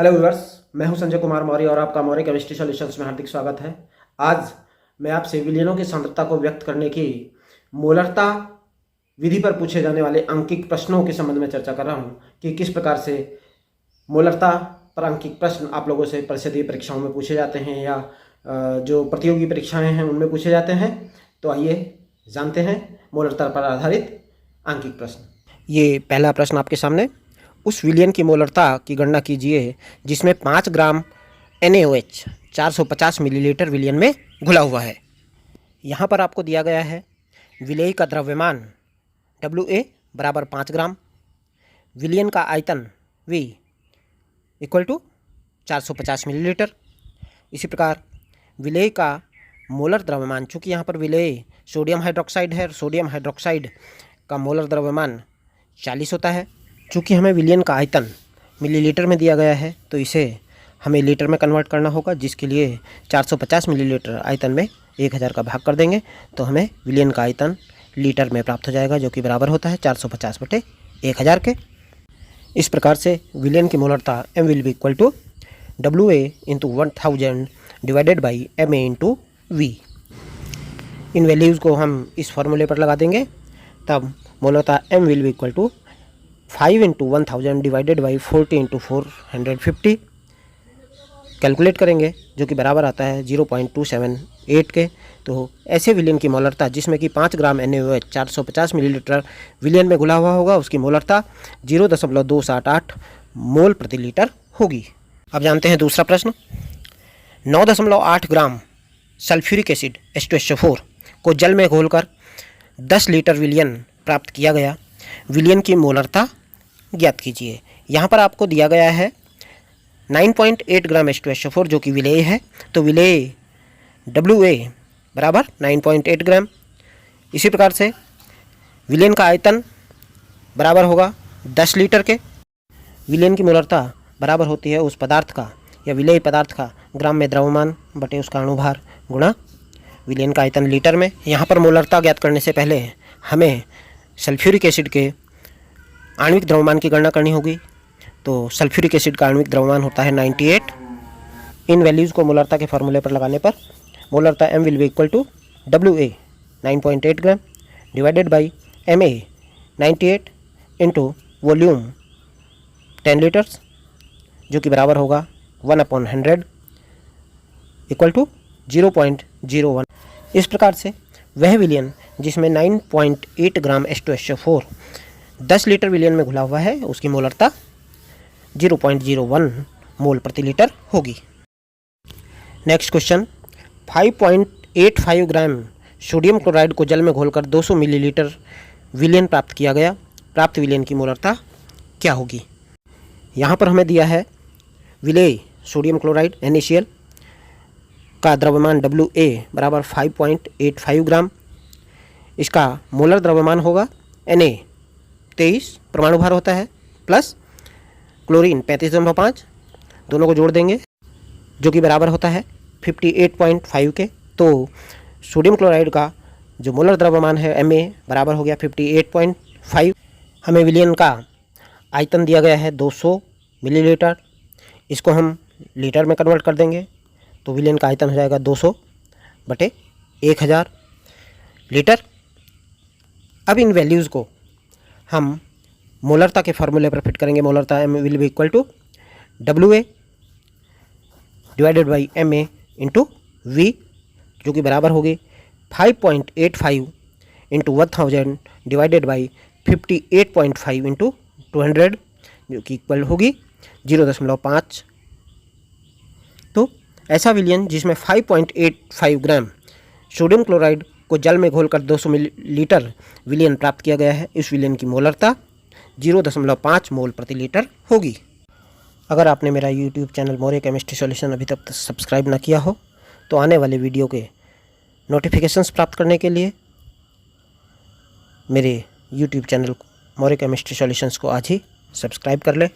Hello viewers, मैं हूं संजय कुमार मौर्य और आपका मौर्य केमिस्ट्री सॉल्यूशंस में हार्दिक स्वागत है। आज मैं आपसे विलयनों की सांद्रता को व्यक्त करने की मोलरता विधि पर पूछे जाने वाले अंकिक प्रश्नों के संबंध में चर्चा कर रहा हूं कि किस प्रकार से मोलरता पर अंकिक प्रश्न आप लोगों से परिषदीय परीक्षाओं में पूछे जाते हैं या जो प्रतियोगी परीक्षाएं हैं उनमें पूछे जाते हैं। तो आइए जानते हैं मोलरता पर आधारित अंकिक प्रश्न। ये पहला प्रश्न आपके सामने। उस विलयन की मोलरता की गणना कीजिए जिसमें 5 ग्राम NaOH 450 मिलीलीटर विलयन में घुला हुआ है। यहाँ पर आपको दिया गया है विलेय का द्रव्यमान WA बराबर 5 ग्राम, विलयन का आयतन V इक्वल टू 450 मिलीलीटर। इसी प्रकार विलेय का मोलर द्रव्यमान, चूँकि यहाँ पर विलेय सोडियम हाइड्रोक्साइड है और सोडियम हाइड्रोक्साइड का मोलर द्रव्यमान 40 होता है। चूँकि हमें विलयन का आयतन मिलीलीटर में दिया गया है तो इसे हमें लीटर में कन्वर्ट करना होगा, जिसके लिए 450 मिलीलीटर आयतन में 1000 का भाग कर देंगे तो हमें विलयन का आयतन लीटर में प्राप्त हो जाएगा, जो कि बराबर होता है 450/1000 के। इस प्रकार से विलयन की मोलरता M will be equal to WA into 1000 divided by MA into V। इन वैल्यूज़ को हम इस फॉर्मूले पर लगा देंगे, तब मोलरता M will be equal to 5 into 1000 divided by 40 into 450 calculate करेंगे, जो कि बराबर आता है 0.278 के। तो ऐसे विलयन की मोलरता जिसमें कि 5 ग्राम NaOH 450 मिलीलीटर विलयन में घुला हुआ होगा, उसकी मोलरता 0.278 मोल प्रति लीटर होगी। अब जानते हैं दूसरा प्रश्न। 9.8 ग्राम सल्फ्यूरिक एसिड H2SO4 को जल में घोलकर 10 लीटर विलयन प्राप्त किया गया। विलयन की मोलरता ज्ञात कीजिए। यहाँ पर आपको दिया गया है 9.8 ग्राम H2SO4 जो कि विलेय है, तो विलेय WA बराबर 9.8 ग्राम। इसी प्रकार से विलयन का आयतन बराबर होगा 10 लीटर के। विलयन की मोलरता बराबर होती है उस पदार्थ का या विलेय पदार्थ का ग्राम में द्रव्यमान बटे उसका अणुभार गुणा विलयन का आयतन लीटर में। यहाँ पर मोलरता ज्ञात करने से पहले हमें सल्फ्यूरिक एसिड के आणविक द्रव्यमान की गणना करनी होगी। तो सल्फ्यूरिक एसिड का आणविक द्रव्यमान होता है 98। इन वैल्यूज़ को मोलरता के फार्मूले पर लगाने पर मोलरता M will be equal to WA 9.8 gram divided by MA 98 into volume 10 litres, जो कि बराबर होगा 1/100 इक्वल टू 0.01। इस प्रकार से वह विलयन जिसमें 9.8 ग्राम H2SO4 10 लीटर विलयन में घुला हुआ है, उसकी मोलरता 0.01 मोल प्रति लीटर होगी। Next question. 5.85 gram sodium chloride को जल में घोलकर 200 मिलीलीटर विलयन प्राप्त किया गया। प्राप्त विलयन की मोलरता क्या होगी? यहाँ पर हमें दिया है विलेय सोडियम क्लोराइड NaCl का द्रव्यमान WA बराबर 5.85 ग्राम। इसका मोलर द्रव्यमान होगा Na 23 परमाणु भार होता है, प्लस क्लोरीन 35.5, दोनों को जोड़ देंगे जो कि बराबर होता है 58.5 के। तो सोडियम क्लोराइड का जो मोलर द्रव्यमान है Ma बराबर हो गया 58.5। हमें विलयन का आयतन दिया गया है 200 मिलीलीटर। इसको हम लीटर में कन्वर्ट कर देंगे तो विलयन का आयतन हो जाएगा 200/1000 लीटर। अब इन वैल्यूज़ को हम मोलरता के फार्मूले पर फिट करेंगे। मोलरता M will be equal to WA divided by MA into V, जो कि बराबर होगी 5.85 इंटू 1000 डिवाइडेड बाई 58.5 इंटू 200, जो कि इक्वल होगी 0.5। तो ऐसा विलयन जिसमें 5.85 ग्राम सोडियम क्लोराइड को जल में घोलकर 200 मिलीलीटर विलयन प्राप्त किया गया है, इस विलयन की मोलरता 0.5 मोल प्रति लीटर होगी। अगर आपने मेरा YouTube channel Maurya chemistry solution अभी तक सब्सक्राइब ना किया हो तो आने वाले वीडियो के नोटिफिकेशंस प्राप्त करने के लिए मेरे YouTube channel Maurya chemistry solutions को आज ही सब्सक्राइब कर लें।